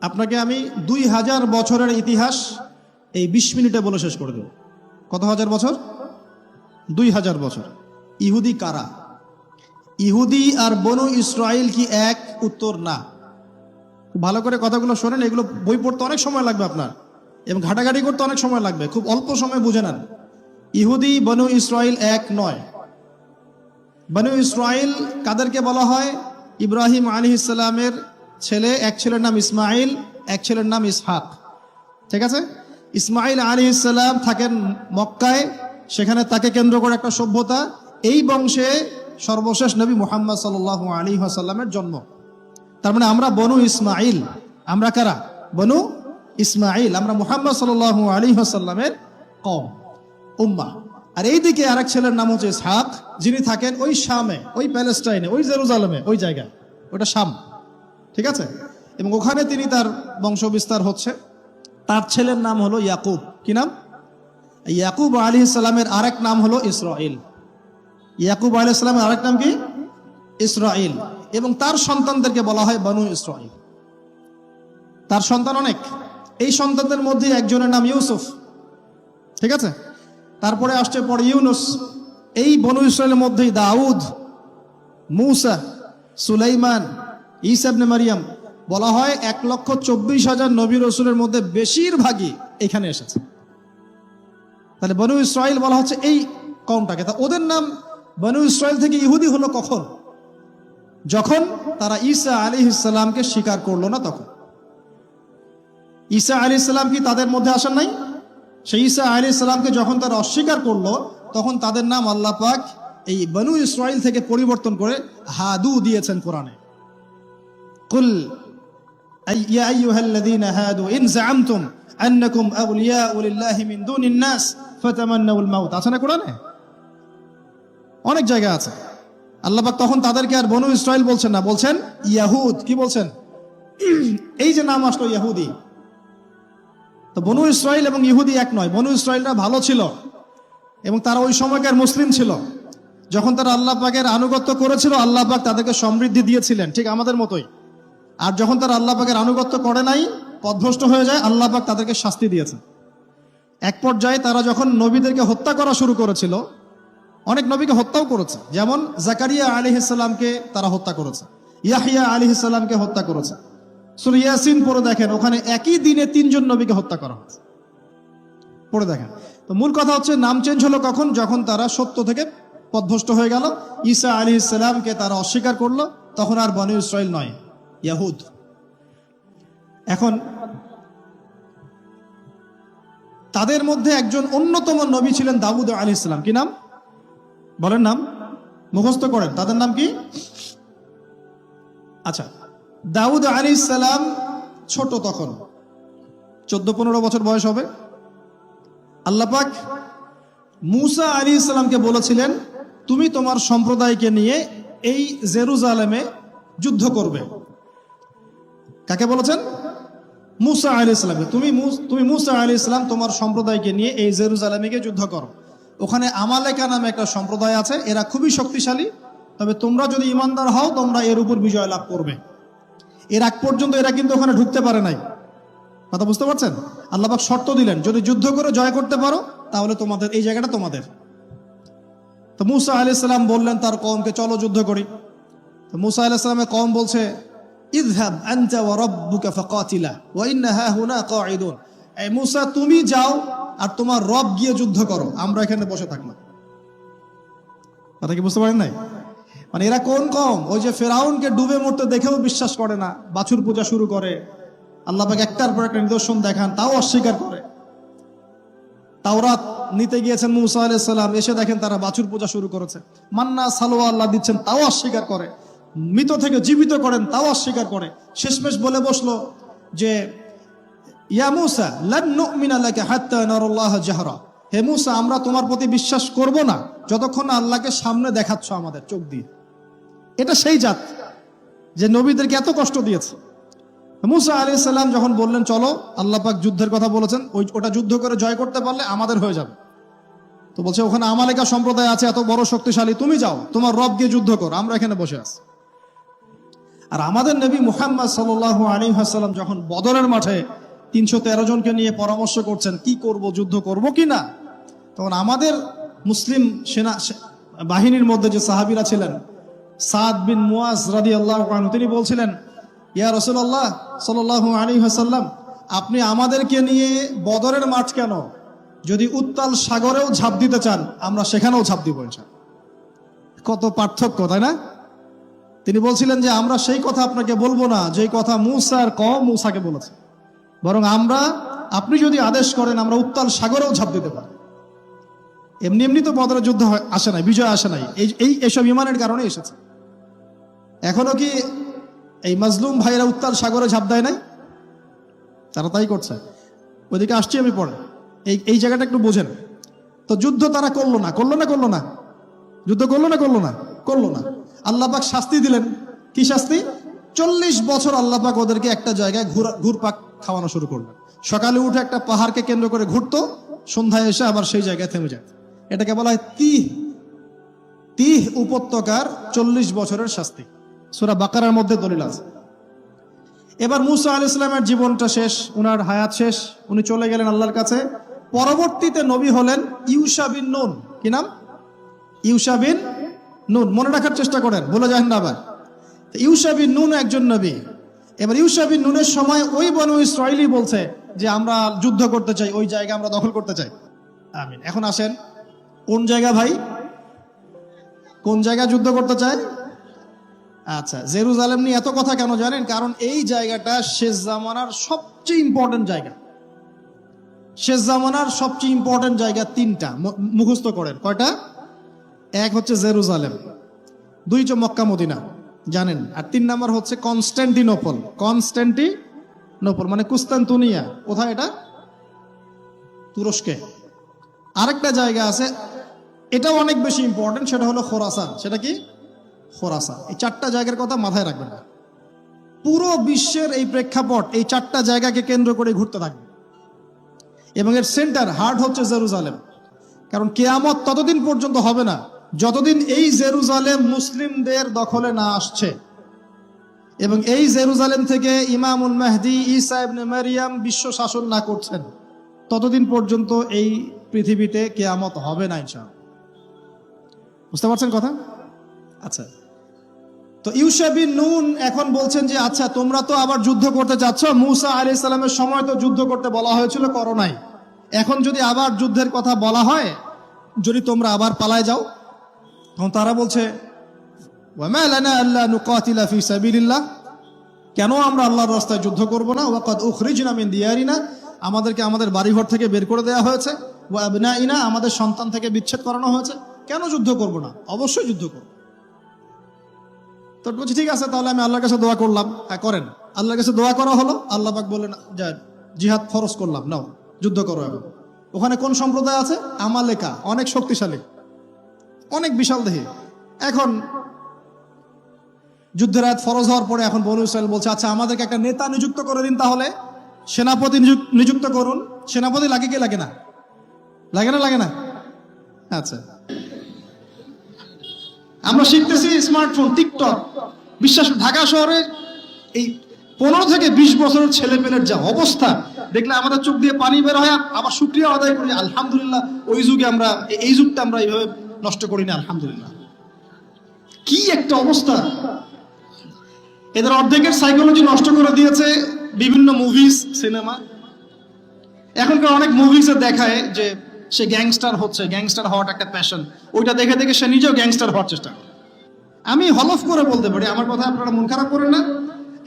আপনাকে আমি 2000 বছরের ইতিহাস এই 20 মিনিটে বলে শেষ করে দেব। কত হাজার বছর? 2000 বছর। ইহুদি কারা? ইহুদি আর বনু ইসরাইল কি এক? উত্তর না। ভালো করে কথাগুলো শোনেন, এগুলো বই পড়তে অনেক সময় লাগবে আপনার, এবং ঘাটাঘাটি করতে অনেক সময় লাগবে, খুব অল্প সময় বুঝে নেন। ইহুদি বনু ইসরাইল এক নয়। বনু ইসরাইল কাদেরকে বলা হয়? ইব্রাহিম আলাইহিস সালামের ছেলে, এক ছেলের নাম ইসমাইল, এক ছেলের নাম ইসহাক। ঠিক আছে? ইসমাইল আলাইহিস সালাম থাকেন মক্কায়, সেখানে তাকে কেন্দ্র করে একটা সভ্যতা। এই বংশে সর্বশেষ নবী মুহাম্মদ সাল্লাল্লাহু আলাইহি ওয়াসাল্লামের জন্ম। তার মানে আমরা বনু ইসমাইল। আমরা কারা? বনু ইসমাইল। আমরা মুহাম্মদ সাল্লাল্লাহু আলাইহি ওয়াসাল্লামের কওম, উম্মাহ। আর এইদিকে আরেক ছেলের নাম হচ্ছে ইসহাক, যিনি থাকেন ওই শামে, ওই প্যালেস্টাইনে, ওই জেরুজালেমে, ওই জায়গায়, ওটা শাম। ঠিক আছে? এবং ওখানে তিনি তার বংশ বিস্তার হচ্ছে। তার ছেলের নাম হলো ইয়াকুব। কি নাম? ইয়াকুব আলাইহিস সালামের আরেক নাম হলো ইসরাইল। ইয়াকুব আলাইহিস সালামের আরেক নাম কি? ইসরাইল। এবং তার সন্তানদেরকে বলা হয় বনু ইসরাইল। তার সন্তান অনেক। এই সন্তানদের মধ্যে একজনের নাম ইউসুফ। ঠিক আছে? তারপরে আসছে পরে ইউনুস। এই বনু ইসরাইলের মধ্যেই দাউদ, মূসা, সুলাইমান, ঈসা ইবনে মারিয়াম। বলা হয় 1,24,000 নবী রাসূলের মধ্যে বেশিরভাগই এখানে এসেছে। তাহলে বনু ইসরাইল বলা হচ্ছে এই কওমটাকে। তা ওদের নাম বনু ইসরাইল থেকে ইহুদি হলো কখন? যখন তারা ঈসা আলাইহিস সালামকে স্বীকার করলো না তখন। ঈসা আলাইহিস সালাম কি তাদের মধ্যে আসেন নাই? সেই ঈসা আলাইহিস সালামকে যখন তারা অস্বীকার করলো, তখন তাদের নাম আল্লাহ পাক এই বনু ইসরাইল থেকে পরিবর্তন করে হাদু দিয়েছেন কোরআনে। কুল ইয়া আইয়ুহাল্লাযীনা হাদু ইন যাআমতুম আন্নাকুম আউলিয়াউ লিল্লাহি মিন দুনিন নাস ফাতামান্নাউল মাউত। আছে না কোরআনে? অনেক জায়গা আছে। আল্লাহ পাক তখন তাদেরকে আর বনু ইসরাইল বলছেন না, বলছেন ইয়াহুদ। কি বলছেন? এই যে নাম আসলো ইহুদি। তো বনু ইসরাইল এবং ইহুদি এক নয়। বনু ইসরাইলরা ভালো ছিল এবং তারা ওই সময়কার মুসলিম ছিল। যখন তারা আল্লাহ পাকের আনুগত্য করেছিল, আল্লাহ পাক তাদেরকে সমৃদ্ধি দিয়েছিলেন, ঠিক আমাদের মতোই। আর যখন তারা আল্লাহ পাকের আনুগত্য করে নাই, পথভ্রষ্ট হয়ে যায়, আল্লাহ পাক তাদেরকে শাস্তি দিয়েছেন। এক পর্যায়ে তারা যখন নবীদেরকে হত্যা করা শুরু করেছিল, অনেক নবীকে হত্যাও করেছে। যেমন জাকারিয়া আলাইহিস সালামকে তারা হত্যা করেছে, ইয়াহইয়া আলাইহিস সালামকে হত্যা করেছে। সূরা ইয়াসিন পড়ে দেখেন, ওখানে একই দিনে 3 জন নবীকে হত্যা করা হয়েছে। পড়ে দেখেন। তো মূল কথা হচ্ছে নাম চেঞ্জ হলো কখন? যখন তারা সত্য থেকে পথভ্রষ্ট হয়ে গেল, ঈসা আলাইহিস সালামকে তারা অস্বীকার করলো, তখন আর বনু ইসরাইল নয়, ইয়াহুদ। এখন তাদের মধ্যে একজন অন্যতম নবী ছিলেন দাউদ আলাইহিস সালাম। কি নাম? বলেন নাম, মুখস্থ করেন। তাদের নাম কি? আচ্ছা, দাউদ আলাইহিস সালাম ছোট, তখন 14-15 বছর বয়স হবে। আল্লাহ পাক মূসা আলাইহিস সালামকে বলেছিলেন, তুমি তোমার সম্প্রদায়কে নিয়ে এই জেরুজালেমে যুদ্ধ করবে। কাকে বলেছেন? মূসা আলাইহিস সালামকে। তুমি মূসা আলাইহিস সালাম তোমার সম্প্রদায়কে নিয়ে এই জেরুজালেমে গিয়ে যুদ্ধ করো। ওখানে আমালেকা নামে একটা সম্প্রদায় আছে, এরা খুবই শক্তিশালী। তবে তোমরা যদি ইমানদার হও, তোমরা এর উপর বিজয় লাভ করবে। এর আগ পর্যন্ত এরা কিন্তু ওখানে ঢুকতে পারে নাই। কথা বুঝতে পারছেন? আল্লাহ পাক শর্ত দিলেন, যদি যুদ্ধ করে জয় করতে পারো, তাহলে তোমাদের এই জায়গাটা তোমাদের। তো মূসা আলাইহিস সালাম বললেন তার কওমকে, চলো যুদ্ধ করি। তো মূসা আলাইহিস সালামের কওম বলছে, ইযহাব আনতা ওয়া রাব্বুকা ফাকাতিলা ওয়া ইন্না হাহুনা কাঈদুন। এই মূসা, তুমি যাও আর তোমার রব গিয়ে যুদ্ধ করো, আমরা এখানে বসে থাকলাম। কথা কি বুঝতে পারেন নাই? মানে এরা কোন কওম? ওই যে ফেরাউনকে ডুবে মরতে দেখেও বিশ্বাস করে না, বাছুর পূজা শুরু করে, আল্লাহ পাক একটার পর একটা নিদর্শন দেখান, তাও অস্বীকার করে। তাওরাত নিতে গিয়েছেন মূসা আলাইহিস সালাম, এসে দেখেন তারা বাছুর পূজা শুরু করেছে। মান্না সালোয়া আল্লাহ দিচ্ছেন, তাও অস্বীকার করে। মৃত থেকে জীবিত করেন, তাও অস্বীকার করে। শেষমেশ বলে বসলো যে ইয়া মূসা লান নুমিনা লাকা হাত্তা নারাল্লাহা জাহরা। হে মূসা, আমরা তোমার প্রতি বিশ্বাস করব না যতক্ষণ আল্লাহকে সামনে দেখাচ্ছ আমাদের চোখ দিয়ে। এটা সেই জাত যে নবীদেরকে এত কষ্ট দিয়েছে। মূসা আলাইহিস সালাম যখন বললেন চলো, আল্লাহ পাক যুদ্ধের কথা বলেছেন, ওটা যুদ্ধ করে জয় করতে পারলে আমাদের হয়ে যাবে। তো বলছে ওখানে আমালেকা সম্প্রদায় আছে এত বড় শক্তিশালী, তুমি যাও, তোমার রব গিয়ে যুদ্ধ করো, আমরা এখানে বসে আছি। আর আমাদের নবী মুহাম্মদ সাল্লাল্লাহু আলাইহি ওয়াসাল্লাম যখন বদরের মাঠে 313 জনকে নিয়ে পরামর্শ করছেন কি করব, যুদ্ধ করব কি না, তখন আমাদের মুসলিম সেনা বাহিনীর মধ্যে যে সাহাবীরা ছিলেন, সাদ বিন মুয়াজ রাদিয়াল্লাহু আনহু, তিনি বলছিলেন, ইয়া রাসূলুল্লাহ সাল্লাল্লাহু আলাইহি ওয়াসাল্লাম, আপনি আমাদেরকে নিয়ে বদরের মাঠ কেন, যদি উত্তাল সাগরেও ঝাঁপ দিতে চান আমরা সেখানেও ঝাঁপ দিব ইনশাআল্লাহ। কত পার্থক্য, তাই না? তিনি বলছিলেন যে আমরা সেই কথা আপনাকে বলবো না যেই কথা মুসার কওম মুসাকে বলেছে, বরং আপনি যদি আদেশ করেন আমরা উত্তাল সাগরেও ঝাঁপ দিতে পারি। এমনি এমনি তো বদরের যুদ্ধ আসে নাই, বিজয় আসে নাই, এইসব ইমানের কারণে এসেছে। এখনো কি এই মাজলুম ভাইরা উত্তাল সাগরে ঝাঁপ দেয় নাই? তারা তাই করছে। ওইদিকে আসছি আমি পরে, এই জায়গাটা একটু বোঝেন। তো যুদ্ধ তারা করলো না, যুদ্ধ করলো না। আল্লাহ পাক শাস্তি দিলেন। কি শাস্তি? 40 বছর আল্লাহ পাক ওদেরকে একটা জায়গায় ঘুরপাক খাওয়ানো শুরু করলেন। সকালে উঠে একটা পাহাড়কে কেন্দ্র করে ঘুরতো, সন্ধ্যায় এসে আবার সেই জায়গায় থেমে যায়। এটাকে বলা হয় তিহ উপত্যকার 40 বছরের শাস্তি। সূরা বাকারার মধ্যে দলিল আছে। এবার মুসা আলাইহিস সালামের জীবনটা শেষ, উনার হায়াত শেষ, উনি চলে গেলেন আল্লাহর কাছে। পরবর্তীতে নবী হলেন ইউশা বিন নুন। কি নাম? ইউশা বিন নুন। মনে রাখার চেষ্টা করেন, বলে যান না আবার। ইউশা বিন নুন একজন নবী। এবার ইউশা বিন নুনের সময় ওই বনু ইসরাঈলী বলছে যে আমরা যুদ্ধ করতে চাই, ওই জায়গা আমরা দখল করতে চাই। আমিন। এখন আসেন, কোন জায়গা ভাই? কোন জায়গা যুদ্ধ করতে চায়? আচ্ছা, জেরুজালেম নিয়ে এত কথা কেন জানেন? কারণ এই জায়গাটা শেষ জামানার সবচেয়ে ইম্পর্টেন্ট জায়গা। শেষ জামানার সবচেয়ে ইম্পর্টেন্ট জায়গা 3টা, মুখস্থ করেন। কয়টা? এক হচ্ছে জেরুজালেম, 2 হচ্ছে মক্কা মদিনা, জানেন, আর 3 নাম্বার হচ্ছে কনস্ট্যান্টিনোপল। কনস্ট্যান্টিনোপল মানে কুস্তান্তুনিয়া। কোথায় এটা? তুরস্কে। আরেকটা জায়গা আছে, এটাও অনেক বেশি ইম্পর্টেন্ট, সেটা হলো খোরাসান। সেটা কি? খোরাসান। এই 4টা জায়গার কথা মাথায় রাখবেন। পুরো বিশ্বের এই প্রেক্ষাপট এই 4টা জায়গাকে কেন্দ্র করে ঘুরতে থাকবে, এবং এর সেন্টার হার্ট হচ্ছে জেরুজালেম। কারণ কিয়ামত ততদিন পর্যন্ত হবে না যতদিন এই জেরুজালেম মুসলিমদের দখলে না আসছে, এবং এই জেরুজালেম থেকে ইমামুল মাহদি ঈসা ইবনে মারিয়াম বিশ্ব শাসন না করছেন, ততদিন পর্যন্ত এই পৃথিবীতে কিয়ামত হবে না ইনশাআল্লাহ। বুঝতে পারছেন কথা? আচ্ছা, তো ইউশা বিন নুন এখন বলছেন যে আচ্ছা তোমরা তো আবার যুদ্ধ করতে চাচ্ছ, মুসা আলাইহিস সালামের সময় তো যুদ্ধ করতে বলা হয়েছিল, করো নাই। এখন যদি আবার যুদ্ধের কথা বলা হয়, যদি তোমরা আবার পালায় যাও, তখন তারা বলছে ওয়ামা লানা আল্লা নুকাতিলা ফি সাবিলিল্লাহ, কেন আমরা আল্লাহর রাস্তায় যুদ্ধ করব না? ওয়াকাদ উখরিজনা মিন দিয়ারিনা, আমাদেরকে আমাদের বাড়িঘর থেকে বের করে দেওয়া হয়েছে, ওয়া আবনাইনা, আমাদের সন্তান থেকে বিচ্ছেদ করানো হয়েছে, কেন যুদ্ধ করব না? অবশ্যই যুদ্ধ করব। তো বলছি ঠিক আছে, তাহলে আমি আল্লাহর কাছে দোয়া করলাম। হ্যাঁ করেন। আল্লাহর কাছে দোয়া করা হলো, আল্লাহ পাক বললেন যা জিহাদ ফরজ করলাম, নাও যুদ্ধ করো। এখন ওখানে কোন সম্প্রদায় আছে? আমালেকা, অনেক শক্তিশালী, অনেক বিশাল দেহী। এখন যুদ্ধের আয়াত ফরজ হওয়ার পরে এখন বনু ইসরাইল বলছে আচ্ছা আমাদেরকে একটা নেতা নিযুক্ত করে দিন, তাহলে সেনাপতি নিযুক্ত করুন। সেনাপতি লাগে কি লাগে না? লাগে না? আচ্ছা, আমরা শিখতেছি স্মার্টফোন, টিকটক, বিশ্বাস ঢাকা শহরে এই 15 থেকে 20 বছরের ছেলে পেলের যা অবস্থা দেখলে আমাদের চোখ দিয়ে পানি বের হয়। আবার শুকরিয়া আদায় করি, আলহামদুলিল্লাহ ওই যুগে আমরা, এই যুগটা আমরা এইভাবে নষ্ট করি না, আলহামদুলিল্লাহ। কি একটা অবস্থা! এদের অর্ধেকের সাইকোলজি নষ্ট করে দিয়েছে বিভিন্ন মুভিজ, সিনেমা। এখনকার অনেক মুভিজে দেখায় যে সে গ্যাংস্টার হচ্ছে, গ্যাংস্টার হওয়াটা একটা প্যাশন, ওইটা দেখে দেখে সে নিজেও গ্যাংস্টার হওয়ার চেষ্টা করে। আমি হলফ করে বলতে পারি, আমার কথা আপনারা মন খারাপ করেন না,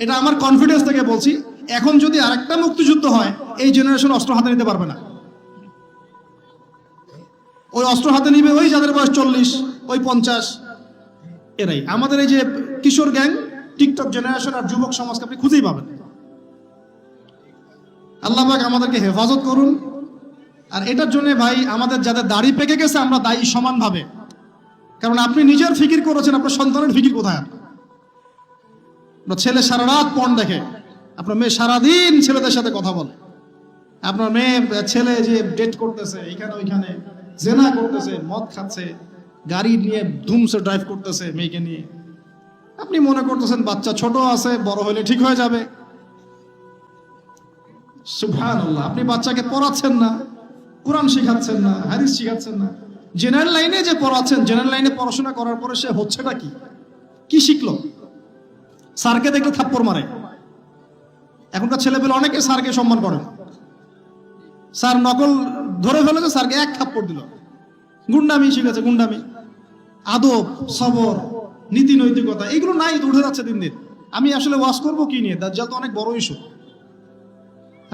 এটা আমার কনফিডেন্স থেকে বলছি, এখন যদি আরেকটা মুক্তিযুদ্ধ হয়, এই জেনারেশন অস্ত্র হাতে নিতে পারবে না। ওই অস্ত্র হাতে নিবে ওই যাদের বয়স 40, ওই 50, এরাই। আমাদের এই যে কিশোর গ্যাং, টিকটক জেনারেশন আর যুবক সমাজকে আপনি খুঁজেই পাবেন। আল্লাহ পাক আমাদেরকে হেফাজত করুন। আর এটার জন্য ভাই আমাদের যাদের দাড়ি পেকে গেছে আমরা দায়ী সমানভাবে। কারণ আপনি নিজের ফিকির করেছেন, আপনার সন্তানের ফিকির কোথায়? আপনার ছেলে সারা রাত পর্ন দেখে, আপনার মেয়ে সারাদিন ছেলেদের সাথে কথা বলে, আপনার ছেলে যে ডেট করতেছে এখানে ওইখানে, জেনা করতেছে, মদ খাচ্ছে, গাড়ি নিয়ে ধুমসে ড্রাইভ করতেছে মেয়েকে নিয়ে। আপনি মনে করতেছেন বাচ্চা ছোট আছে, বড় হলে ঠিক হয়ে যাবে। সুবহানাল্লাহ, আপনি বাচ্চাকে পড়াচ্ছেন না, কোরআন শিখাচ্ছেন না, হাদিস শিখাচ্ছেন না, জেনারেল লাইনে যে পড়াচ্ছেন, জেনারেল লাইনে পড়াশোনা করার পরে সে হচ্ছেটা কি, কি শিখলো? স্যারকে দেখলে থাপ্পড় মারে। এখনকার ছেলেপেলে অনেকে স্যারকে সম্মান করে না। স্যার নকল ধরে ফেলেছে, স্যারকে এক থাপ্পড় দিল। গুন্ডামি শিখেছে, গুন্ডামি। আদব, সবর, নীতি নৈতিকতা এগুলো নাই, উঠে যাচ্ছে দিন দিন। আমি আসলে ওয়াজ করবো কি নিয়ে? দাজ্জাল তো অনেক বড় ইস্যু।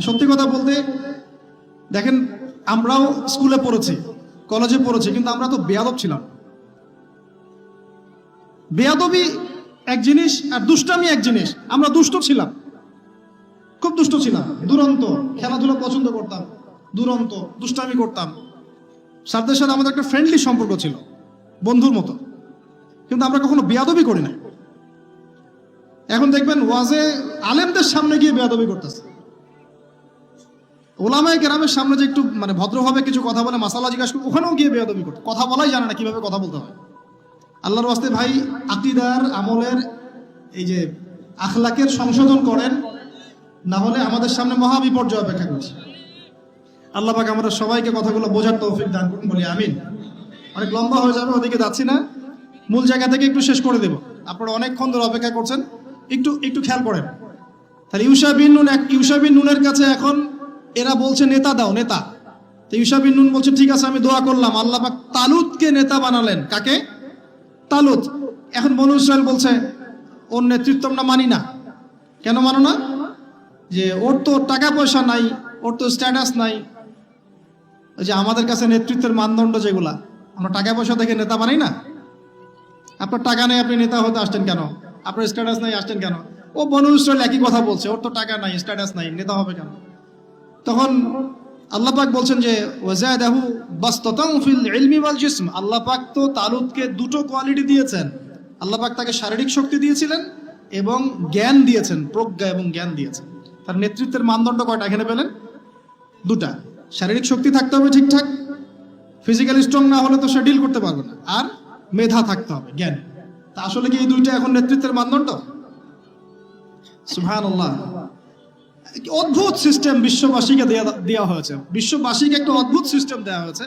সত্যি কথা বলতে দেখেন, আমরাও স্কুলে পড়েছি, কলেজে পড়েছি, কিন্তু আমরা তো বেয়াদব ছিলাম। বেয়াদবি এক জিনিস আর দুষ্টামি এক জিনিস। আমরা দুষ্ট ছিলাম, খুব দুষ্ট ছিলাম, দুরন্ত। খেলাধুলা পছন্দ করতাম, দুরন্ত, দুষ্টামি করতাম। স্যারদের সাথে আমাদের একটা ফ্রেন্ডলি সম্পর্ক ছিল, বন্ধুর মতো। কিন্তু আমরা কখনো বেয়াদবি করি না। এখন দেখবেন ওয়াজে আলেমদের সামনে গিয়ে বেয়াদবি করতেছে। ওলামায়ে কেরামের সামনে যে একটু মানে ভদ্রভাবে কিছু কথা বলে, মাসালা জিজ্ঞাসা করে, ওখানেও গিয়ে বেয়াদবি করতে। কথা বলাই জানে না কিভাবে কথা বলতে হয়। আল্লাহর ওয়াস্তে ভাই, আকীদার, আমলের, এই যে আখলাকের সংশোধন করেন, না হলে আমাদের সামনে মহা বিপর্যয় অপেক্ষা করছে। আল্লাহ পাক আমাদের সবাইকে কথাগুলো বোঝার তৌফিক দান করুন, বলি আমিন। অনেক লম্বা হয়ে যাবে, ওদিকে যাচ্ছি না, মূল জায়গা থেকে একটু শেষ করে দেব। আপনারা অনেকক্ষণ ধরে অপেক্ষা করছেন, একটু একটু খেয়াল করেন। তাহলে ইউশা বিন নুনের কাছে এখন এরা বলছে নেতা দাও, নেতা। তো ইউশা বিন নুন বলছে ঠিক আছে, আমি দোয়া করলাম। আল্লাহ পাক তালুতকে নেতা বানালেন। কাকে? তালুত। এখন বনু ইসরাইল বলছে ওর নেতৃত্ব আমরা মানি না। কেন মানো না? যে ওর তো টাকা পয়সা নাই, ওর তো স্ট্যাটাস নাই। ওই যে আমাদের কাছে নেতৃত্বের মানদণ্ড যেগুলা, আমরা টাকা পয়সা দেখে নেতা বানাই না। আপনার টাকা নেই, আপনি নেতা হতে আসছেন কেন? আপনার স্ট্যাটাস নাই, আসছেন কেন? ও বনু ইসরাইল একই কথা বলছে, ওর তো টাকা নাই, স্ট্যাটাস নাই, নেতা হবে কেন? তখন আল্লাহ পাক বলছেন যে ওয়াজাদাহু বাসতাতান ফিল ইলমি ওয়াল জিসম। আল্লাহ পাক তো তালুতকে দুটো কোয়ালিটি দিয়েছেন। আল্লাহ পাক তাকে শারীরিক শক্তি দিয়েছিলেন এবং জ্ঞান দিয়েছেন, প্রজ্ঞা এবং জ্ঞান দিয়েছেন। তার নেতৃত্বের মানদণ্ড কয়টা এখানে পেলেন? দুটা। শারীরিক শক্তি থাকতে হবে ঠিকঠাক, ফিজিক্যালি স্ট্রং না হলে তো সে ডিল করতে পারবে না। আর মেধা থাকতে হবে, জ্ঞান। তা আসলে কি এই দুইটা এখন নেতৃত্বের মানদণ্ড? সুবহানাল্লাহ। অদ্ভুত সিস্টেম বিশ্ববাসীকে দেওয়া হয়েছে। বিশ্ববাসীকে একটা অদ্ভুত সিস্টেম দেওয়া হয়েছে।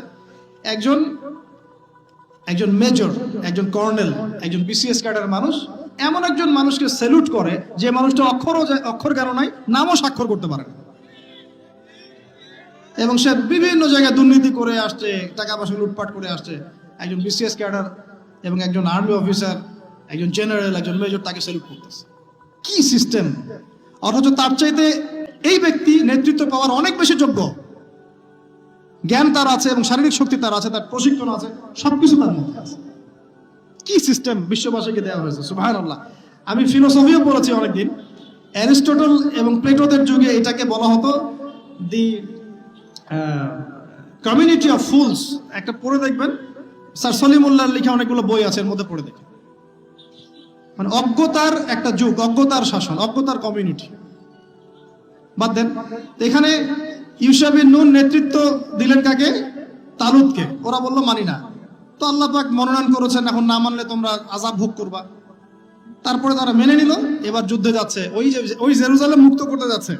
একজন মেজর, একজন কর্নেল, একজন বিসিএস ক্যাডার মানুষ এমন একজন মানুষকে স্যালুট করে যে মানুষটা অক্ষর জ্ঞান নাই, নামও স্বাক্ষর করতে পারে না, এবং সে বিভিন্ন জায়গায় দুর্নীতি করে আসছে, টাকা পয়সা লুটপাট করে আসছে। একজন বিসিএস ক্যাডার এবং একজন আর্মি অফিসার, একজন জেনারেল, একজন মেজর তাকে স্যালুট করতেছে। কি সিস্টেম! অথচ তার চাইতে এই ব্যক্তি নেতৃত্ব পাওয়ার অনেক বেশি যোগ্য। জ্ঞান তার আছে এবং শারীরিক শক্তি তার আছে, তার প্রশিক্ষণ আছে, সবকিছু তার মধ্যে আছে। কি সিস্টেম বিশ্ববাসীকে দেওয়া হয়েছে! সুবহানাল্লাহ। আমি ফিলোসফিও পড়েছি অনেকদিন। অ্যারিস্টটল এবং প্লেটোদের যুগে এটাকে বলা হতো দি কমিউনিটি অফ ফুলস। একটা পড়ে দেখবেন, স্যার সলিমুল্লাহর লেখা অনেকগুলো বই আছে, এর মধ্যে পড়ে দেখবেন। মানে অজ্ঞতার একটা যুগ, অজ্ঞতার শাসন, অজ্ঞতার কমিউনিটি। বাদ দেন, এখানে ইউশা বিন নুন নেতৃত্ব দিলেন কাকে? তালুতকে। ওরা বললো মানি না। তো আল্লাহ পাক মনোনয়ন করেছেন, এখন না মানলে তোমরা আযাব ভোগ করবা। তারপরে তারা মেনে নিল। এবার যুদ্ধে যাচ্ছে, ওই জেরুজালেম মুক্ত করতে যাচ্ছে।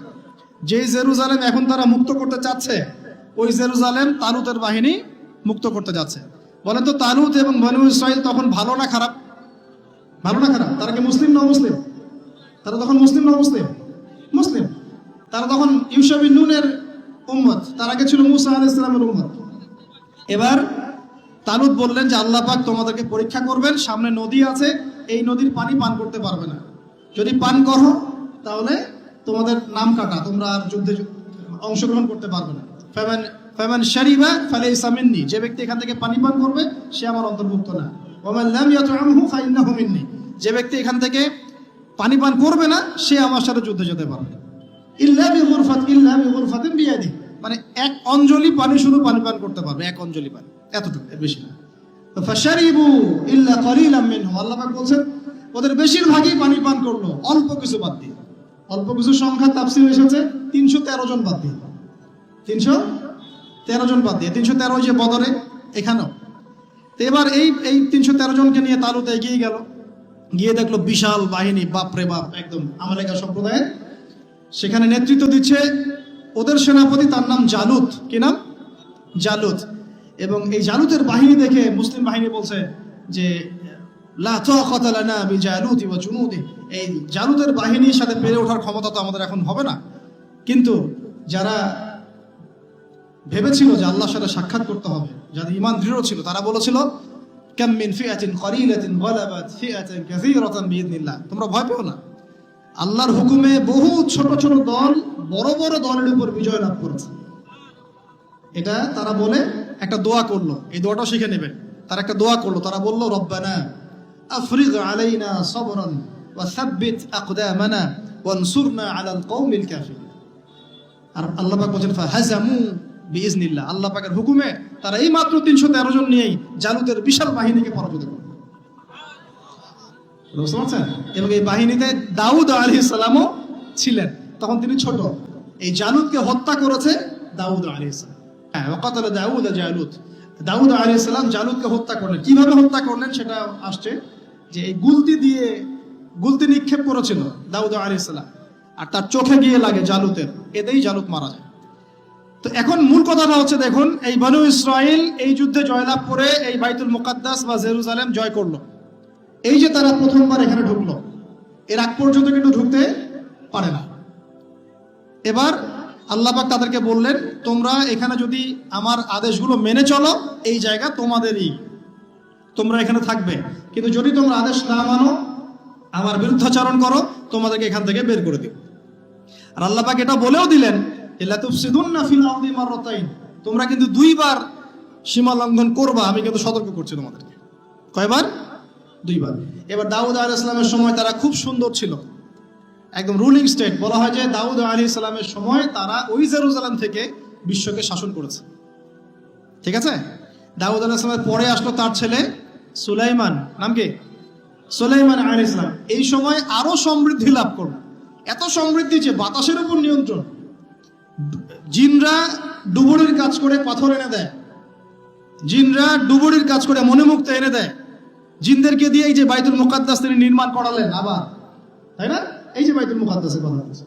যেই জেরুজালেম এখন তারা মুক্ত করতে চাচ্ছে, ওই জেরুজালেম তালুতের বাহিনী মুক্ত করতে যাচ্ছে। বলেন তো, তালুত এবং বনু ইসরাইল তখন ভালো না খারাপ? ভালো না খারাপ? তারা কি মুসলিম না মুসলিম? তারা তখন মুসলিম না মুসলিম? মুসলিম। তারা তখন ইউশা বিন নুনের উম্মত, তার আগে ছিল মূসা আলাইহিস সালামের উম্মত। এবার তালুত বললেন যে আল্লাহ পাক তোমাদেরকে পরীক্ষা করবেন, সামনে নদী আছে, এই নদীর পানি পান করতে পারবে না। যদি পান করো তাহলে তোমাদের নাম কাটা, তোমরা আর যুদ্ধে অংশগ্রহণ করতে পারবে না। ফামান শারিবা ফালাইসা মিন্নি। যে ব্যক্তি এখান থেকে পানি পান করবে সে আমার অন্তর্ভুক্ত না। ওয়ামান লাম ইয়াতআমহু ফাইন্নাহু মিন্নি। যে ব্যক্তি এখান থেকে পানি পান করবে না সে আমার সাথে যুদ্ধে যেতে পারবে। ইল্লা বিগুরফাতিন বিয়াদি। মানে এক অঞ্জলি পানি শুধু পানি পান করতে পারবে, এক অঞ্জলি পানি, এতটুকু, এর বেশি না। ফাশারিবু ইল্লা কলিলাম মিনহুম। আল্লাহ পাক বলেন ওদের বেশিরভাগই পানি পান করলো, অল্প কিছু বাদ দিয়ে। অল্প কিছু সংখ্যা তাফসীরে এসেছে 313 জন বাদ দিয়ে। 313 জন বাদ দিয়ে। 313 যে বদরে, এখানেও। তো এবার এই 313 জনকে নিয়ে তালুত এগিয়ে গেল। গিয়ে দেখলো বিশাল বাহিনী, বাপরে বাপ, একদম আমালেকা সম্প্রদায়ের। সেখানে নেতৃত্ব দিচ্ছে ওদের সেনাপতি, তার নাম জালুত। কি নাম? জালুত। এবং এই জালুতের বাহিনী দেখে মুসলিম বাহিনী বলছে যে লা তাকাতা লানা বিজালুতি ওয়া জুনুদি, এই জালুতের বাহিনীর সাথে পেরে ওঠার ক্ষমতা তো আমাদের এখন হবে না। কিন্তু যারা ভেবেছিল যে আল্লাহর সাথে সাক্ষাৎ করতে হবে, যাদের ঈমান দৃঢ় ছিল, তারা বলেছিল কাম মিন ফিআতিন কলিলাতিন গালাবাত ফিআতান কাসীরাতান বিইذনিল্লাহ, তোমরা ভয় পেও না, আল্লাহর হুকুমে বহু ছোট ছোট দল বড় বড় দলের উপর বিজয় লাভ করেছে। এটা তারা বলে একটা দোয়া করলো, এই দোয়াটা শিখে নেবেন। তারা একটা দোয়া করলো, তারা বলল রব্বানা আফরিগ আলাইনা সাবরান ওয়া সাব্বিত আকদামানা ওয়ানসুরনা আলাল কওমিল কাফিরিন। আর আল্লাহ পাক বলেন ফাহাজামু বিইذনিল্লাহ, আল্লাহ পাকের হুকুমে তারা এই মাত্র 313 জন নিয়েই জালুতের বিশাল বাহিনীকে পরাজিত করল। বুঝতে পারছেন? এবং এই বাহিনীতে দাউদ আলাইহিস সালামও ছিলেন, তখন তিনি ছোট। এই জালুতকে হত্যা করেছে দাউদ আলাইহিস সালাম। হ্যাঁ, ওয়াকাতালা দাউদ জালুত, দাউদ আলাইহিস সালাম জালুতকে হত্যা করলেন। কিভাবে হত্যা করলেন সেটা আসছে, যে এই গুলতি নিক্ষেপ করেছিল দাউদ আলাইহিস সালাম, আর তার চোখে গিয়ে লাগে জালুতের, এতেই জালুত মারা যায়। তো এখন মূল কথাটা হচ্ছে, দেখুন এই বনু ইসরাইল এই যুদ্ধে জয়লাভ করে এই বাইতুল মুকাদ্দাস বা জেরুজালেম জয় করলো। এই যে তারা প্রথমবার এখানে ঢুকলো, এর আগ পর্যন্ত কিন্তু ঢুকতে পারে না। এবার আল্লাহ পাক তাদেরকে বললেন, তোমরা এখানে যদি আমার আদেশগুলো মেনে চলো, এই জায়গা তোমাদেরই, তোমরা এখানে থাকবে। কিন্তু যদি তোমরা আদেশ না মানো, আমার বিরুদ্ধাচরণ করো, তোমাদেরকে এখান থেকে বের করে দিব। আর আল্লাহ পাক এটা বলেও দিলেন, লা তুফসিদুন্না ফিল আরদি মাররাতাইন, তোমরা কিন্তু 2 বার সীমা লঙ্ঘন করবা, আমি কিন্তু সতর্ক করছি তোমাদেরকে। কয়বার? 2 বার। এবার দাউদ আলাইহিস সালামের সময় তারা খুব সুন্দর ছিল, একদম রুলিং স্টেট। বলা হয় যে দাউদ আলাইহিস সালামের সময় তারা ওই জেরুজালেম থেকে বিশ্বকে শাসন করেছে। ঠিক আছে? দাউদ আলাইহিস সালামের পরে আসলো তার ছেলে সুলাইমান, নাম কি? সুলাইমান আলাইহিস সালাম। এই সময় আরো সমৃদ্ধি লাভ করলো, এত সমৃদ্ধি যে বাতাসের উপর নিয়ন্ত্রণ। জিনরা ডুবুরির কাজ করে পাথর এনে দেয়, জিনরা ডুবুরির কাজ করে মণিমুক্তা এনে দেয়। জিনদেরকে দিয়ে এই যে বাইতুল মুকাদ্দাস তিনি নির্মাণ করালেন আবার, তাই না? এই যে বাইতুল মুকাদ্দাসের কথা বলছে,